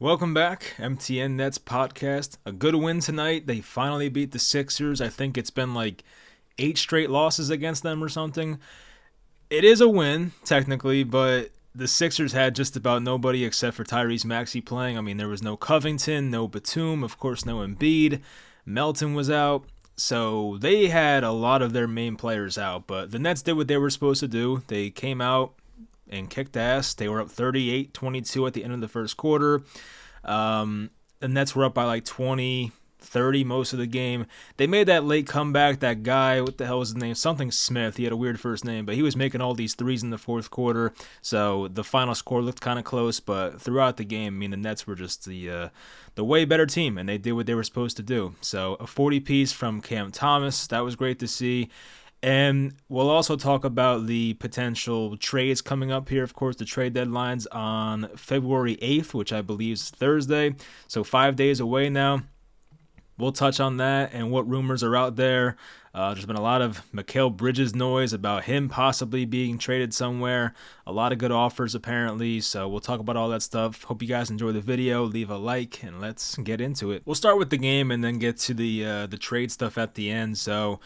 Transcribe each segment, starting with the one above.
Welcome back, MTN Nets podcast. A good win tonight. They finally beat the Sixers. I think it's been like 8 straight losses against them or something. It is a win, technically, but the Sixers had just about nobody except for Tyrese Maxey playing. I mean, there was no Covington, no Batum, of course, no Embiid. Melton was out. So they had a lot of their main players out, but the Nets did what they were supposed to do. They came out and kicked ass. They were up 38-22 at the end of the first quarter. The Nets were up by like 20, 30 most of the game. They made that late comeback. That guy, what the hell was his name? Something Smith. He had a weird first name, but he was making all these threes in the fourth quarter. So the final score looked kind of close, but throughout the game, I mean, the Nets were just the way better team, and they did what they were supposed to do. So a 40-piece from Cam Thomas. That was great to see. And we'll also talk about the potential trades coming up here. Of course, the trade deadline's on February 8th, which I believe is Thursday. So 5 days away now. We'll touch on that and what rumors are out there. There's been a lot of Mikal Bridges noise about him possibly being traded somewhere. A lot of good offers apparently. So we'll talk about all that stuff. Hope you guys enjoy the video. Leave a like and let's get into it. We'll start with the game and then get to the trade stuff at the end. So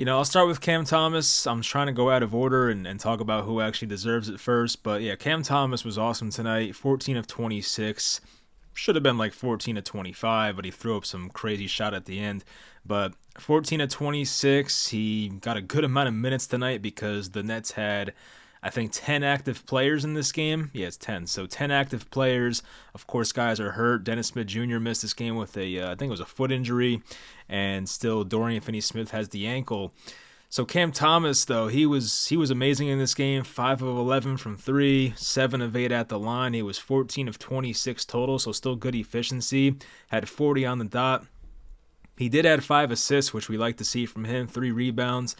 I'll start with Cam Thomas. I'm trying to go out of order and talk about who actually deserves it first. But yeah, Cam Thomas was awesome tonight. 14 of 26. Should have been like 14 of 25, but he threw up some crazy shot at the end. But 14 of 26, he got a good amount of minutes tonight because the Nets had, I think, 10 active players in this game. Yeah, it's 10. So 10 active players. Of course, guys are hurt. Dennis Smith Jr. missed this game with I think it was a foot injury. And still Dorian Finney-Smith has the ankle. So Cam Thomas, though, he was amazing in this game. 5 of 11 from 3, 7 of 8 at the line. He was 14 of 26 total, so still good efficiency. Had 40 on the dot. He did add 5 assists, which we like to see from him, 3 rebounds.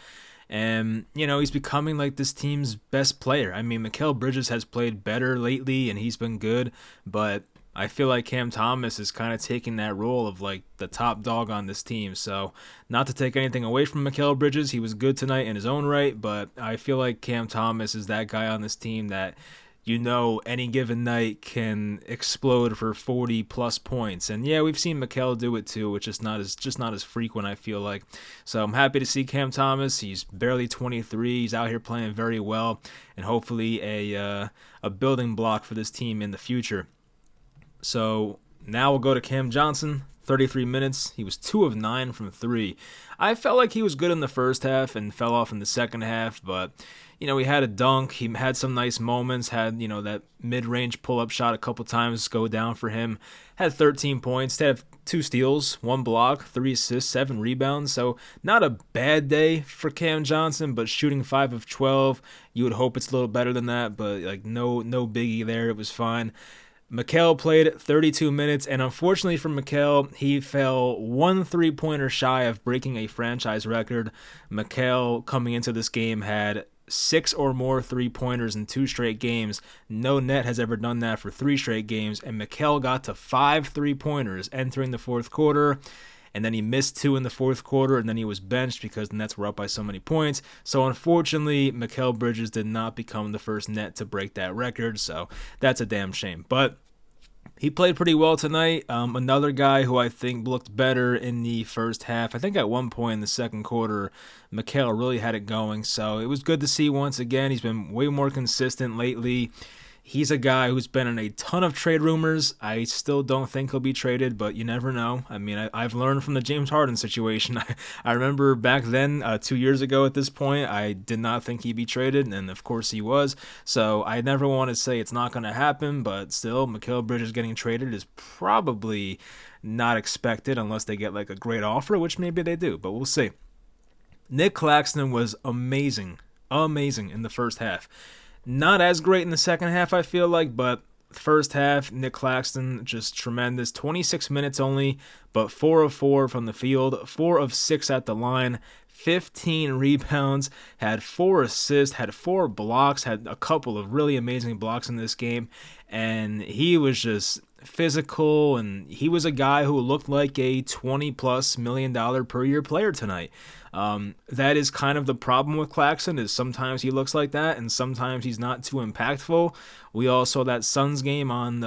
And, he's becoming like this team's best player. I mean, Mikal Bridges has played better lately, and he's been good. But I feel like Cam Thomas is kind of taking that role of like the top dog on this team. So not to take anything away from Mikal Bridges, he was good tonight in his own right, but I feel like Cam Thomas is that guy on this team that any given night can explode for 40 plus points. And yeah, we've seen Mikal do it too, which is not as frequent, I feel like. So I'm happy to see Cam Thomas. He's barely 23. He's out here playing very well, and hopefully a building block for this team in the future. So now we'll go to Cam Johnson, 33 minutes. He was 2 of 9 from 3. I felt like he was good in the first half and fell off in the second half, but, he had a dunk. He had some nice moments, had, that mid-range pull-up shot a couple times go down for him. Had 13 points, had 2 steals, 1 block, 3 assists, 7 rebounds. So not a bad day for Cam Johnson, but shooting 5 of 12. You would hope it's a little better than that, but like no biggie there. It was fine. Mikal played 32 minutes, and unfortunately for Mikal, he fell 1 3-pointer shy of breaking a franchise record. Mikal, coming into this game, had 6 or more 3-pointers in 2 straight games. No net has ever done that for 3 straight games, and Mikal got to 5 3-pointers entering the fourth quarter. And then he missed 2 in the fourth quarter, and then he was benched because the Nets were up by so many points. So unfortunately, Mikal Bridges did not become the first net to break that record, so that's a damn shame. But he played pretty well tonight. Another guy who I think looked better in the first half. I think at one point in the second quarter, Mikal really had it going, so it was good to see once again. He's been way more consistent lately. He's a guy who's been in a ton of trade rumors. I still don't think he'll be traded, but you never know. I mean, I've learned from the James Harden situation. I remember back then, 2 years ago at this point, I did not think he'd be traded, and of course he was. So I never want to say it's not going to happen, but still, Mikal Bridges getting traded is probably not expected unless they get like a great offer, which maybe they do, but we'll see. Nick Claxton was amazing in the first half. Not as great in the second half, I feel like, but first half, Nick Claxton, just tremendous. 26 minutes only, but 4 of 4 from the field, 4 of 6 at the line, 15 rebounds, had 4 assists, had 4 blocks, had a couple of really amazing blocks in this game, and he was just physical, and he was a guy who looked like a $20+ million per year player tonight. That is kind of the problem with Claxton, is sometimes he looks like that and sometimes he's not too impactful. We all saw that Suns game on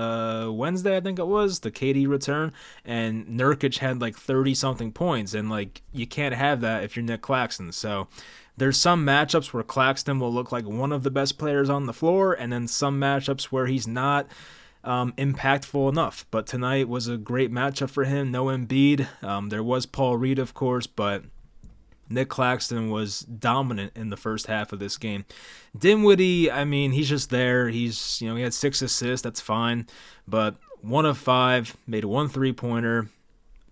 Wednesday, I think it was, the KD return, and Nurkic had like 30 something points, and like you can't have that if you're Nick Claxton. So there's some matchups where Claxton will look like one of the best players on the floor, and then some matchups where he's not impactful enough. But tonight was a great matchup for him. No Embiid. There was Paul Reed, of course, but Nick Claxton was dominant in the first half of this game. Dinwiddie, I mean, he's just there. He had 6 assists. That's fine. But 1 of 5, made 1 3-pointer.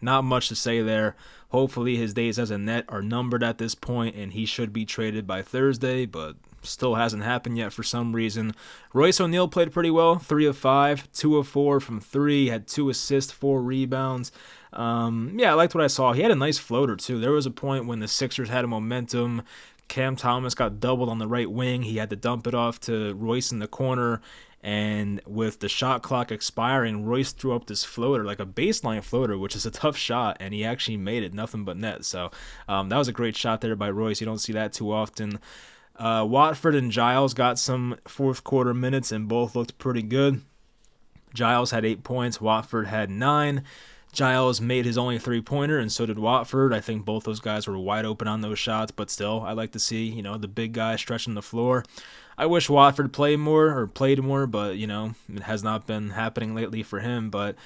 Not much to say there. Hopefully his days as a net are numbered at this point, and he should be traded by Thursday, but still hasn't happened yet for some reason. Royce O'Neal played pretty well. 3 of 5, 2 of 4 from 3, had 2 assists, 4 rebounds. I liked what I saw. He had a nice floater, too. There was a point when the Sixers had a momentum. Cam Thomas got doubled on the right wing. He had to dump it off to Royce in the corner. And with the shot clock expiring, Royce threw up this floater, like a baseline floater, which is a tough shot, and he actually made it, nothing but net. So that was a great shot there by Royce. You don't see that too often. Watford and Giles got some fourth quarter minutes, and both looked pretty good. Giles had 8 points. Watford had 9. Giles made his only 3-pointer, and so did Watford. I think both those guys were wide open on those shots, but still, I like to see, the big guy stretching the floor. I wish Watford played more, but, it has not been happening lately for him. But,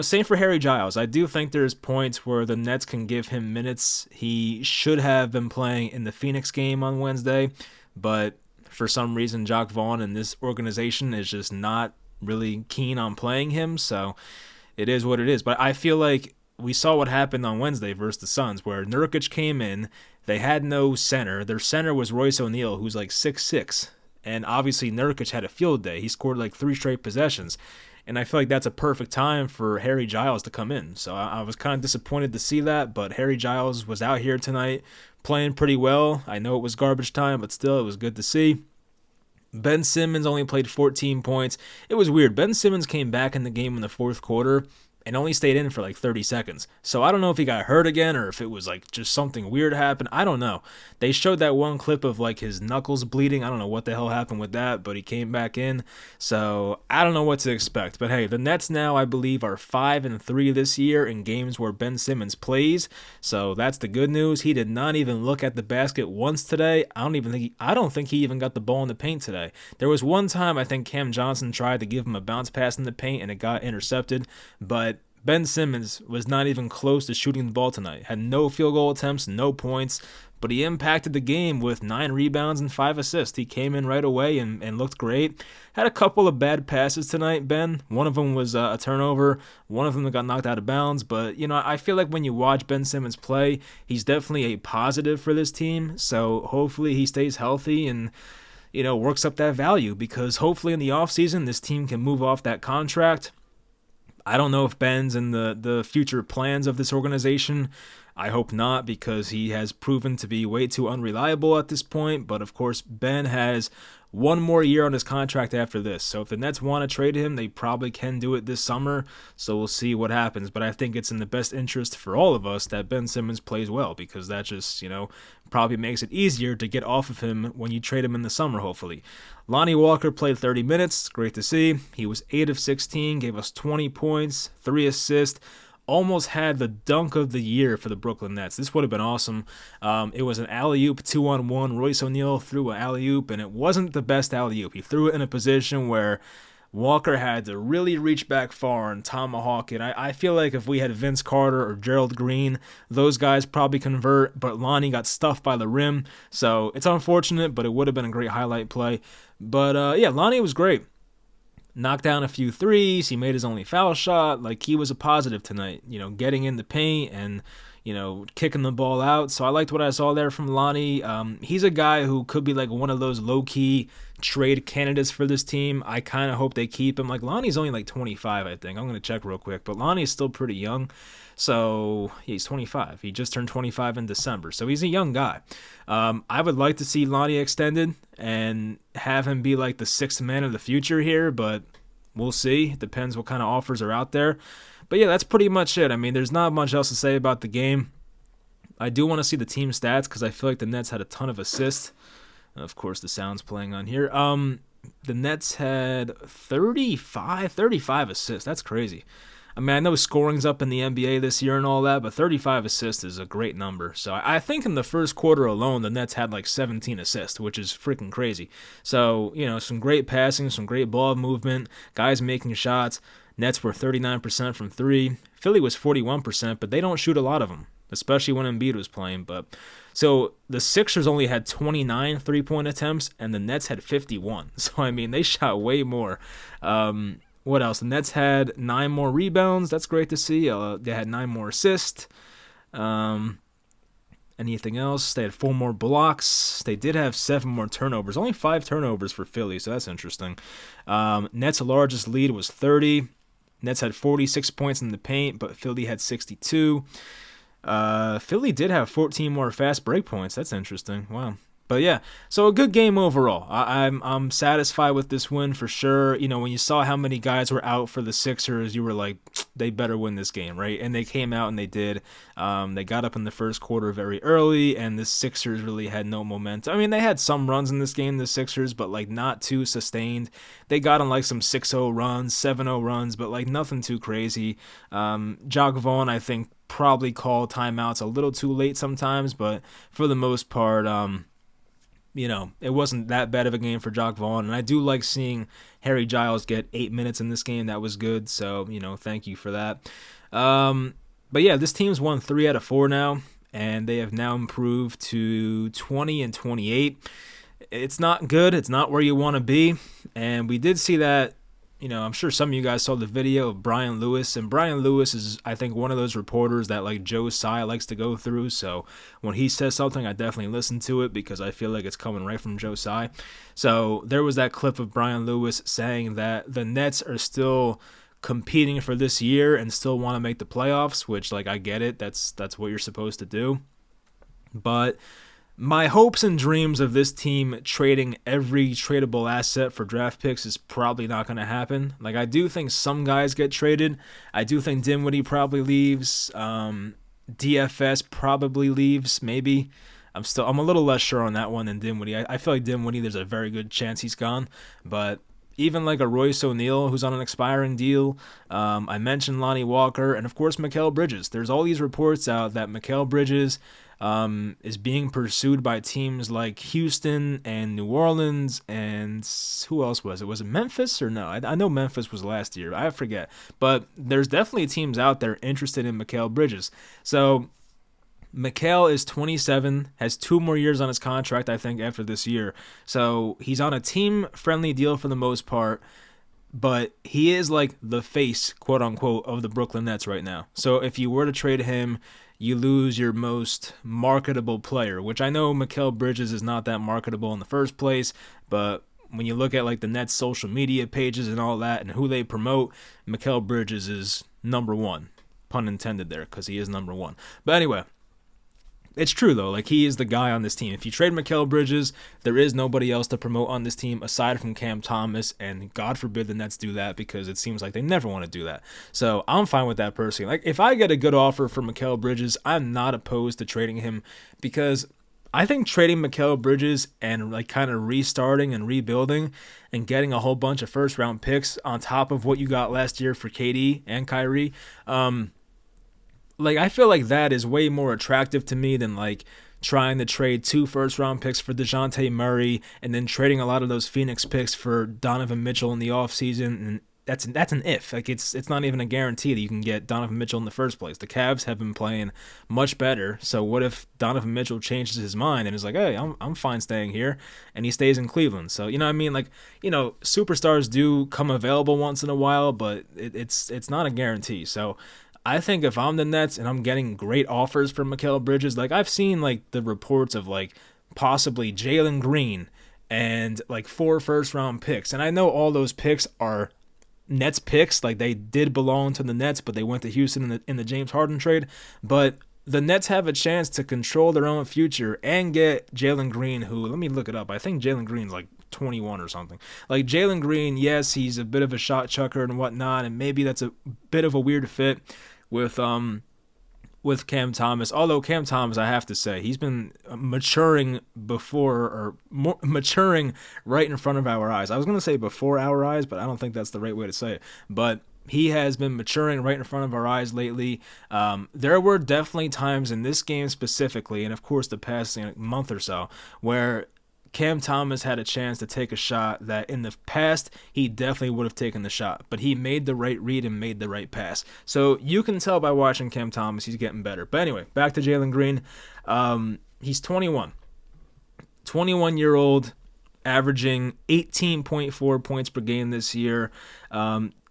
same for Harry Giles. I do think there's points where the Nets can give him minutes. He should have been playing in the Phoenix game on Wednesday, but for some reason, Jacques Vaughn and this organization is just not really keen on playing him, so it is what it is. But I feel like we saw what happened on Wednesday versus the Suns, where Nurkic came in. They had no center. Their center was Royce O'Neal, who's like 6'6". And obviously Nurkic had a field day. He scored like 3 straight possessions. And I feel like that's a perfect time for Harry Giles to come in. So I was kind of disappointed to see that, but Harry Giles was out here tonight playing pretty well. I know it was garbage time, but still, it was good to see. Ben Simmons only played 14 points. It was weird. Ben Simmons came back in the game in the fourth quarter and only stayed in for like 30 seconds. So I don't know if he got hurt again or if it was like just something weird happened. I don't know. They showed that one clip of like his knuckles bleeding. I don't know what the hell happened with that, but he came back in. So I don't know what to expect. But hey, the Nets now, I believe, are 5-3 this year in games where Ben Simmons plays. So that's the good news. He did not even look at the basket once today. I don't think he even got the ball in the paint today. There was one time I think Cam Johnson tried to give him a bounce pass in the paint and it got intercepted, but Ben Simmons was not even close to shooting the ball tonight. Had no field goal attempts, no points, but he impacted the game with 9 rebounds and 5 assists. He came in right away and looked great. Had a couple of bad passes tonight, Ben. One of them was a turnover. One of them got knocked out of bounds. But, I feel like when you watch Ben Simmons play, he's definitely a positive for this team. So hopefully he stays healthy and works up that value, because hopefully in the offseason this team can move off that contract. I don't know if Ben's in the future plans of this organization. I hope not, because he has proven to be way too unreliable at this point. But of course, Ben has one more year on his contract after this. So if the Nets want to trade him, they probably can do it this summer. So we'll see what happens. But I think it's in the best interest for all of us that Ben Simmons plays well, because that just, probably makes it easier to get off of him when you trade him in the summer, hopefully. Lonnie Walker played 30 minutes. Great to see. He was 8 of 16, gave us 20 points, 3 assists. Almost had the dunk of the year for the Brooklyn Nets. This would have been awesome. It was an alley-oop 2-on-1. Royce O'Neal threw an alley-oop, and it wasn't the best alley-oop. He threw it in a position where Walker had to really reach back far and tomahawk it. I feel like if we had Vince Carter or Gerald Green, those guys probably convert, but Lonnie got stuffed by the rim. So it's unfortunate, but it would have been a great highlight play. But Lonnie was great. Knocked down a few threes. He made his only foul shot. Like, he was a positive tonight, getting in the paint and, kicking the ball out. So I liked what I saw there from Lonnie. He's a guy who could be like one of those low-key trade candidates for this team. I kind of hope they keep him. Like, Lonnie's only like 25, I think. I'm going to check real quick. But Lonnie is still pretty young. So he's 25. He just turned 25 in December. So he's a young guy. I would like to see Lonnie extended and have him be like the 6th man of the future here, but We'll see. It depends what kind of offers are out there. But yeah, that's pretty much it. I mean, there's not much else to say about the game. I do want to see the team stats because I feel like the Nets had a ton of assists. Of course, the sound's playing on here. The Nets had 35 assists. That's crazy. I mean, I know scoring's up in the NBA this year and all that, but 35 assists is a great number. So I think in the first quarter alone, the Nets had like 17 assists, which is freaking crazy. So, some great passing, some great ball movement, guys making shots. Nets were 39% from three. Philly was 41%, but they don't shoot a lot of them, especially when Embiid was playing. But so the Sixers only had 29 three-point attempts, and the Nets had 51. So, I mean, they shot way more. What else? The Nets had 9 more rebounds. That's great to see. They had 9 more assists. Anything else? They had 4 more blocks. They did have 7 more turnovers. Only 5 turnovers for Philly, so that's interesting. Nets' largest lead was 30. Nets had 46 points in the paint, but Philly had 62. Philly did have 14 more fast break points. That's interesting. Wow. But yeah, so a good game overall. I'm satisfied with this win for sure. When you saw how many guys were out for the Sixers, you were like, they better win this game, right? And they came out and they did. They got up in the first quarter very early, and the Sixers really had no momentum. I mean, they had some runs in this game, the Sixers, but like not too sustained. They got on like some 6-0 runs, 7-0 runs, but like nothing too crazy. Jacques Vaughn, I think, probably called timeouts a little too late sometimes, but for the most part, it wasn't that bad of a game for Jacques Vaughn, and I do like seeing Harry Giles get 8 minutes in this game. That was good, so, thank you for that. But yeah, this team's won 3 out of 4 now, and they have now improved to 20-28. It's not good. It's not where you want to be, and we did see that. I'm sure some of you guys saw the video of Brian Lewis, and Brian Lewis is, I think, one of those reporters that like Joe Tsai likes to go through. So when he says something, I definitely listen to it because I feel like it's coming right from Joe Tsai. So there was that clip of Brian Lewis saying that the Nets are still competing for this year and still want to make the playoffs, which, like, I get it. That's what you're supposed to do. But my hopes and dreams of this team trading every tradable asset for draft picks is probably not going to happen. Like, I do think some guys get traded. I do think Dinwiddie probably leaves. DFS probably leaves, maybe. I'm a little less sure on that one than Dinwiddie. I feel like Dinwiddie, there's a very good chance he's gone. But even like a Royce O'Neal who's on an expiring deal. I mentioned Lonnie Walker, and of course Mikal Bridges. There's all these reports out that Mikal Bridges is being pursued by teams like Houston and New Orleans, and who else was it? Was it Memphis or no? I know Memphis was last year. I forget. But there's definitely teams out there interested in Mikal Bridges. So Mikal is 27, has 2 more years on his contract, I think, after this year. So he's on a team-friendly deal for the most part, but he is like the face, quote-unquote, of the Brooklyn Nets right now. So if you were to trade him, you lose your most marketable player, which I know Mikal Bridges is not that marketable in the first place, but when you look at like the Nets social media pages and all that and who they promote, Mikal Bridges is number 1. Pun intended there, because he is number 1. But anyway, it's true, though. Like, he is the guy on this team. If you trade Mikal Bridges, there is nobody else to promote on this team aside from Cam Thomas, and God forbid the Nets do that because it seems like they never want to do that. So I'm fine with that personally. Like, if I get a good offer for Mikal Bridges, I'm not opposed to trading him because I think trading Mikal Bridges and, like, kind of restarting and rebuilding and getting a whole bunch of first-round picks on top of what you got last year for KD and Kyrie, like, I feel like that is way more attractive to me than, like, trying to trade 2 first-round picks for DeJounte Murray and then trading a lot of those Phoenix picks for Donovan Mitchell in the offseason. And that's an if. Like, it's not even a guarantee that you can get Donovan Mitchell in the first place. The Cavs have been playing much better. So what if Donovan Mitchell changes his mind and is like, hey, I'm fine staying here, and he stays in Cleveland? So, you know what I mean? Like, superstars do come available once in a while, but it's not a guarantee. So I think if I'm the Nets and I'm getting great offers from Mikal Bridges, like, I've seen like the reports of like possibly Jalen Green and like 4 first-round picks, and I know all those picks are Nets picks. Like, they did belong to the Nets, but they went to Houston in the James Harden trade. But the Nets have a chance to control their own future and get Jalen Green, who, let me look it up. I think Jalen Green's like 21 or something. Like Jalen Green, yes, he's a bit of a shot chucker and whatnot, and maybe that's a bit of a weird fit with Cam Thomas. Although Cam Thomas, I have to say, he's been maturing maturing right in front of our eyes. I was going to say before our eyes, but I don't think that's the right way to say it. But he has been maturing right in front of our eyes lately. There were definitely times in this game specifically, and of course the past month or so, where Cam Thomas had a chance to take a shot that in the past he definitely would have taken the shot, but he made the right read and made the right pass. So you can tell by watching Cam Thomas he's getting better. But anyway, back to Jalen Green. He's 21. 21-year-old, averaging 18.4 points per game this year.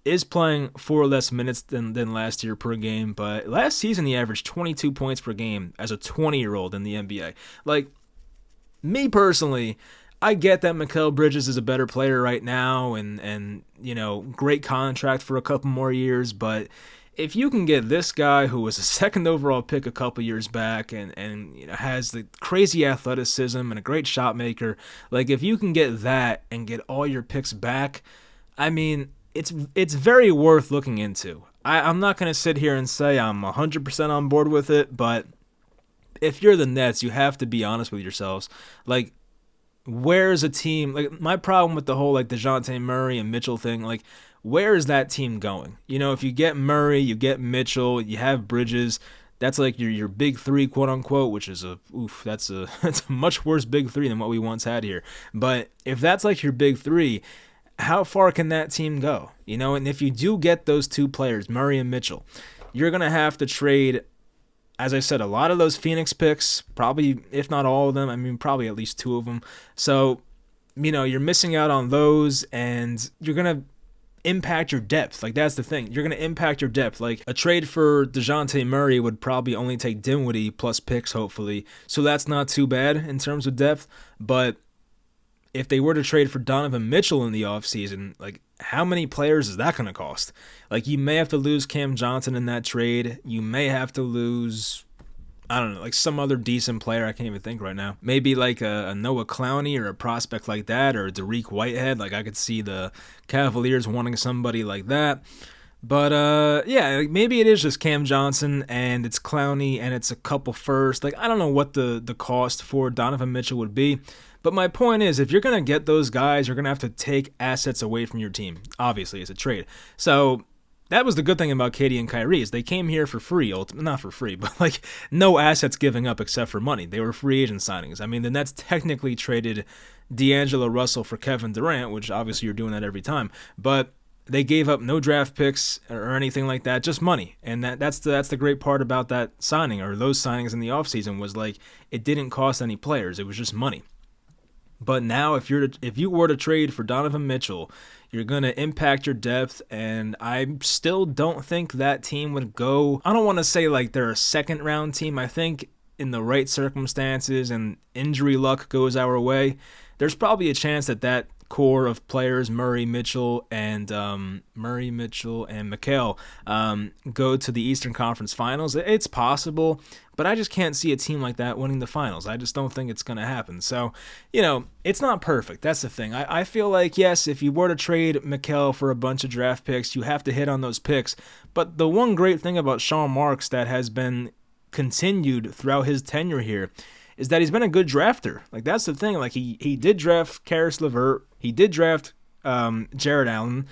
Is playing 4 less minutes than last year per game, but last season he averaged 22 points per game as a 20-year-old in the NBA. Like, me personally, I get that Mikal Bridges is a better player right now and great contract for a couple more years, but if you can get this guy who was a second overall pick a couple years back and has the crazy athleticism and a great shot maker, like if you can get that and get all your picks back, I mean, it's very worth looking into. I'm not going to sit here and say I'm 100% on board with it, but if you're the Nets, you have to be honest with yourselves. Like, where's a team? Like, my problem with the whole like DeJounte Murray and Mitchell thing, like, where is that team going? If you get Murray, you get Mitchell, you have Bridges. That's like your big three, quote unquote, which is that's a much worse big three than what we once had here. But if that's like your big three, how far can that team go? And if you do get those two players, Murray and Mitchell, you're gonna have to trade. As I said, a lot of those Phoenix picks, probably, if not all of them, I mean, probably at least 2 of them. So, you're missing out on those, and you're going to impact your depth. Like, that's the thing. You're going to impact your depth. Like, a trade for DeJounte Murray would probably only take Dinwiddie plus picks, hopefully. So that's not too bad in terms of depth. But if they were to trade for Donovan Mitchell in the offseason, like, how many players is that going to cost? Like, you may have to lose Cam Johnson in that trade. You may have to lose, I don't know, like some other decent player. I can't even think right now. Maybe like a Noah Clowney or a prospect like that, or Derek Whitehead. Like, I could see the Cavaliers wanting somebody like that. But, yeah, maybe it is just Cam Johnson and it's Clowney and it's a couple first. Like, I don't know what the cost for Donovan Mitchell would be. But my point is, if you're going to get those guys, you're going to have to take assets away from your team. Obviously, it's a trade. So that was the good thing about Katie and Kyrie is they came here for free. Not for free, but like no assets giving up except for money. They were free agent signings. I mean, the Nets technically traded D'Angelo Russell for Kevin Durant, which obviously you're doing that every time. But they gave up no draft picks or anything like that, just money. And that's the great part about that signing, or those signings in the offseason, was like it didn't cost any players. It was just money. But now if you were to trade for Donovan Mitchell, you're going to impact your depth, and I still don't think that team would go. I don't want to say like they're a second-round team. I think in the right circumstances and injury luck goes our way, there's probably a chance that core of players, Murray, Mitchell, and Mikal, go to the Eastern Conference Finals. It's possible, but I just can't see a team like that winning the finals. I just don't think it's going to happen. So, it's not perfect. That's the thing. I feel like, yes, if you were to trade Mikal for a bunch of draft picks, you have to hit on those picks. But the one great thing about Sean Marks that has been continued throughout his tenure here is that he's been a good drafter. Like, that's the thing. Like, he did draft Karis LeVert. He did draft Jared Allen.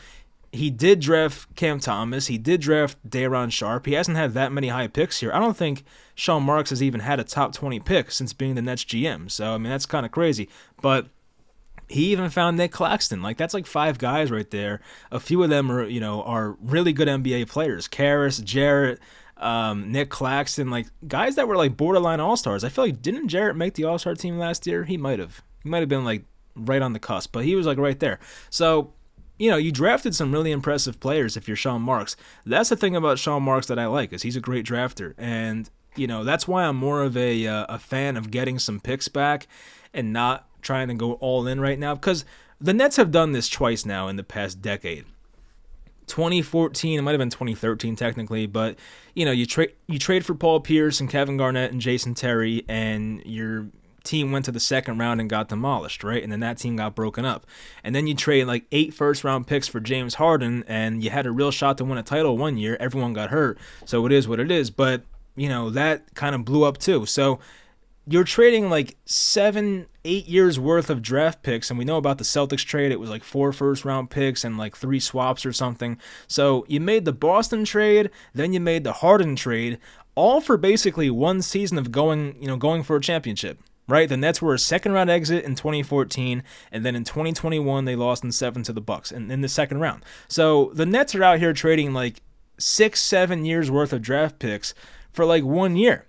He did draft Cam Thomas. He did draft Day'Ron Sharpe. He hasn't had that many high picks here. I don't think Sean Marks has even had a top 20 pick since being the Nets GM. So, I mean, that's kind of crazy. But he even found Nick Claxton. Like, that's like 5 guys right there. A few of them are really good NBA players. Karis, Jarrett, Nick Claxton, like guys that were like borderline all-stars. I feel like, didn't Jarrett make the all-star team last year? He might have been like right on the cusp, but he was like right there. So, you drafted some really impressive players if you're Sean Marks. That's the thing about Sean Marks that I like, is he's a great drafter. And, that's why I'm more of a fan of getting some picks back and not trying to go all in right now, because the Nets have done this twice now in the past decade. 2014, it might have been 2013 technically, but you trade for Paul Pierce and Kevin Garnett and Jason Terry, and you're team went to the second round and got demolished, right? And then that team got broken up. And then you trade like 8 first-round picks for James Harden, and you had a real shot to win a title one year. Everyone got hurt, so it is what it is. But, that kind of blew up too. So you're trading like 7-8 years worth of draft picks, and we know about the Celtics trade. It was like 4 first-round picks and like 3 swaps or something. So you made the Boston trade, then you made the Harden trade, all for basically one season of going for a championship, right? The Nets were a second-round exit in 2014, and then in 2021 they lost in 7 to the Bucks in the second round. So the Nets are out here trading like 6-7 years worth of draft picks for like 1 year.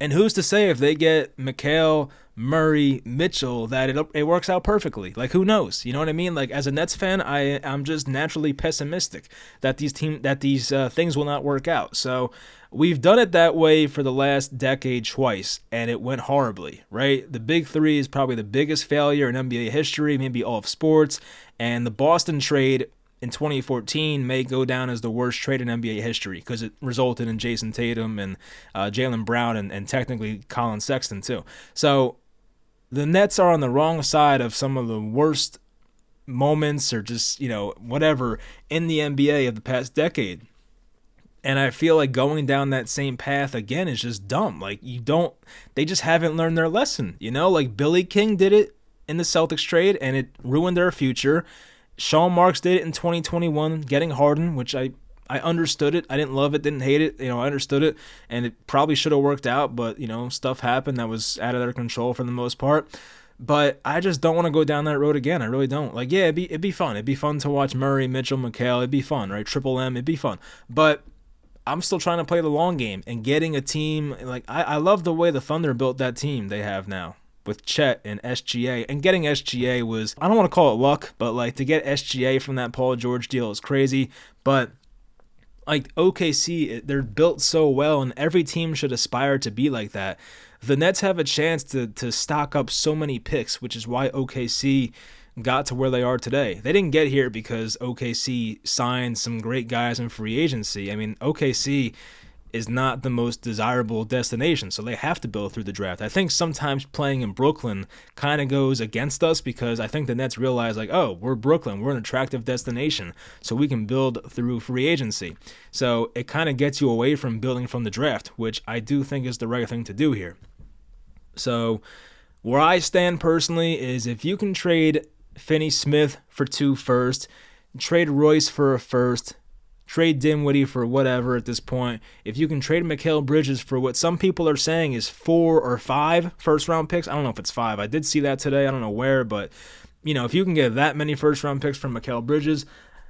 And who's to say if they get Mikal, Murray, Mitchell, that it works out perfectly? Like, who knows? You know what I mean? Like, as a Nets fan, I'm just naturally pessimistic that these things will not work out. So we've done it that way for the last decade twice, and it went horribly, right? The Big Three is probably the biggest failure in NBA history, maybe all of sports, and the Boston trade in 2014 may go down as the worst trade in NBA history because it resulted in Jason Tatum and Jaylen Brown and technically Colin Sexton too. So the Nets are on the wrong side of some of the worst moments or just, whatever in the NBA of the past decade. And I feel like going down that same path again is just dumb. Like they just haven't learned their lesson, like Billy King did it in the Celtics trade and it ruined their future. Sean Marks did it in 2021, getting Harden, which I understood it. I didn't love it, didn't hate it. I understood it, and it probably should have worked out, but, stuff happened that was out of their control for the most part. But I just don't want to go down that road again. I really don't. Like, yeah, it'd be fun. It'd be fun to watch Murray, Mitchell, Mikal. It'd be fun, right? Triple M, it'd be fun. But I'm still trying to play the long game and getting a team. Like, I love the way the Thunder built that team they have now with Chet and SGA, and getting SGA was, I don't want to call it luck, but like to get SGA from that Paul George deal is crazy. But like OKC, they're built so well, and every team should aspire to be like that. The Nets have a chance to stock up so many picks, which is why OKC got to where they are today. They didn't get here because OKC signed some great guys in free agency. I mean, OKC is not the most desirable destination, so they have to build through the draft. I think sometimes playing in Brooklyn kind of goes against us because I think the Nets realize, like, oh, we're Brooklyn, we're an attractive destination, so we can build through free agency. So it kind of gets you away from building from the draft, which I do think is the right thing to do here. So where I stand personally is if you can trade Finney Smith for 2 firsts, trade Royce for a first, trade Dinwiddie for whatever at this point. If you can trade Mikal Bridges for what some people are saying is 4 or 5 first-round picks. I don't know if it's 5. I did see that today. I don't know where, but, if you can get that many first-round picks from Mikal Bridges,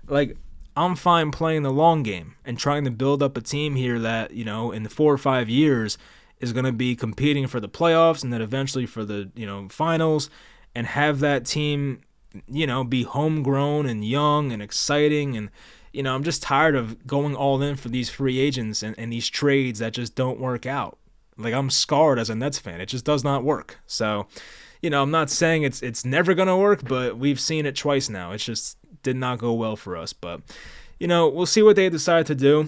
like, I'm fine playing the long game and trying to build up a team here that, in the 4 or 5 years is going to be competing for the playoffs and then eventually for the, finals, and have that team, be homegrown and young and exciting. And I'm just tired of going all in for these free agents and these trades that just don't work out. Like, I'm scarred as a Nets fan. It just does not work. So, I'm not saying it's never going to work, but we've seen it twice now. It just did not go well for us. But, we'll see what they decide to do.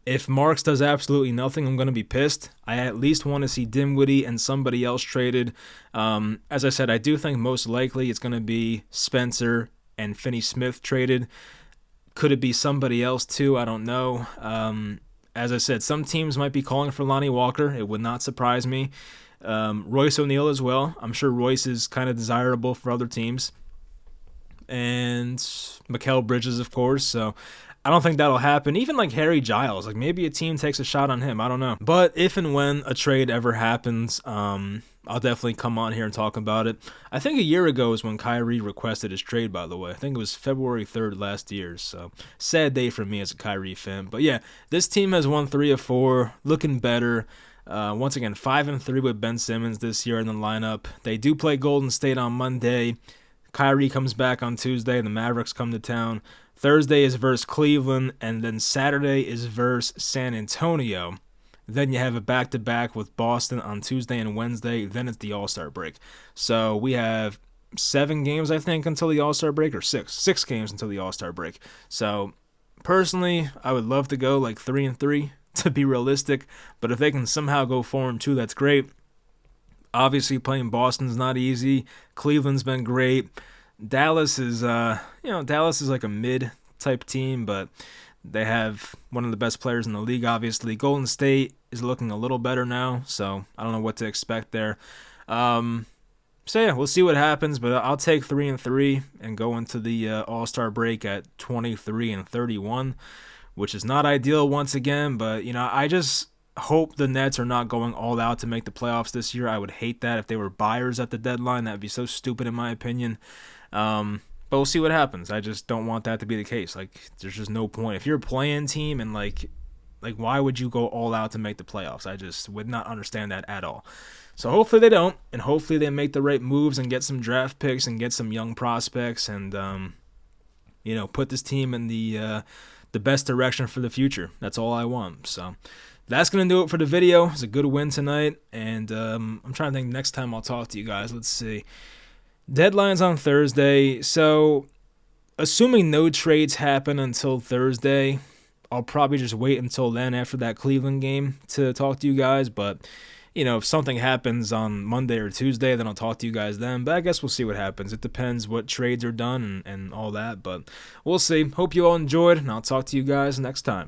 If Marks does absolutely nothing, I'm going to be pissed. I at least want to see Dinwiddie and somebody else traded. As I said, I do think most likely it's going to be Spencer and Finney Smith traded. Could it be somebody else too? I don't know. As I said, some teams might be calling for Lonnie Walker. It would not surprise me. Royce O'Neal as well. I'm sure Royce is kind of desirable for other teams. And Mikal Bridges, of course. So I don't think that'll happen. Even like Harry Giles, like maybe a team takes a shot on him. I don't know. But if and when a trade ever happens, I'll definitely come on here and talk about it. I think a year ago is when Kyrie requested his trade, by the way. I think it was February 3rd last year. So sad day for me as a Kyrie fan. But yeah, this team has won 3 of 4, looking better. Once again, 5-3 with Ben Simmons this year in the lineup. They do play Golden State on Monday. Kyrie comes back on Tuesday. The Mavericks come to town. Thursday is versus Cleveland, and then Saturday is versus San Antonio. Then you have a back-to-back with Boston on Tuesday and Wednesday. Then it's the All-Star break. So we have 7 games, I think, until the All-Star break, or 6. 6 games until the All-Star break. So personally, I would love to go like 3-3 to be realistic. But if they can somehow go 4-2, that's great. Obviously, playing Boston's not easy. Cleveland's been great. Dallas is, Dallas is like a mid type team, but they have one of the best players in the league, obviously. Golden State is looking a little better now, so I don't know what to expect there. Um, so yeah, we'll see what happens, but I'll take 3-3 and go into the All-Star break at 23-31, which is not ideal once again, but I just hope the Nets are not going all out to make the playoffs this year. I would hate that if they were buyers at the deadline. That would be so stupid in my opinion. But we'll see what happens. I just don't want that to be the case. Like, there's just no point. If you're a play-in team and like why would you go all out to make the playoffs? I just would not understand that at all. So hopefully they don't, and hopefully they make the right moves and get some draft picks and get some young prospects and put this team in the best direction for the future. That's all I want. So that's going to do it for the video. It's a good win tonight, and I'm trying to think next time I'll talk to you guys. Let's see. Deadline's on Thursday, so assuming no trades happen until Thursday, I'll probably just wait until then after that Cleveland game to talk to you guys, but if something happens on Monday or Tuesday, then I'll talk to you guys then. But I guess we'll see what happens. It depends what trades are done and all that. But we'll see. Hope you all enjoyed, and I'll talk to you guys next time.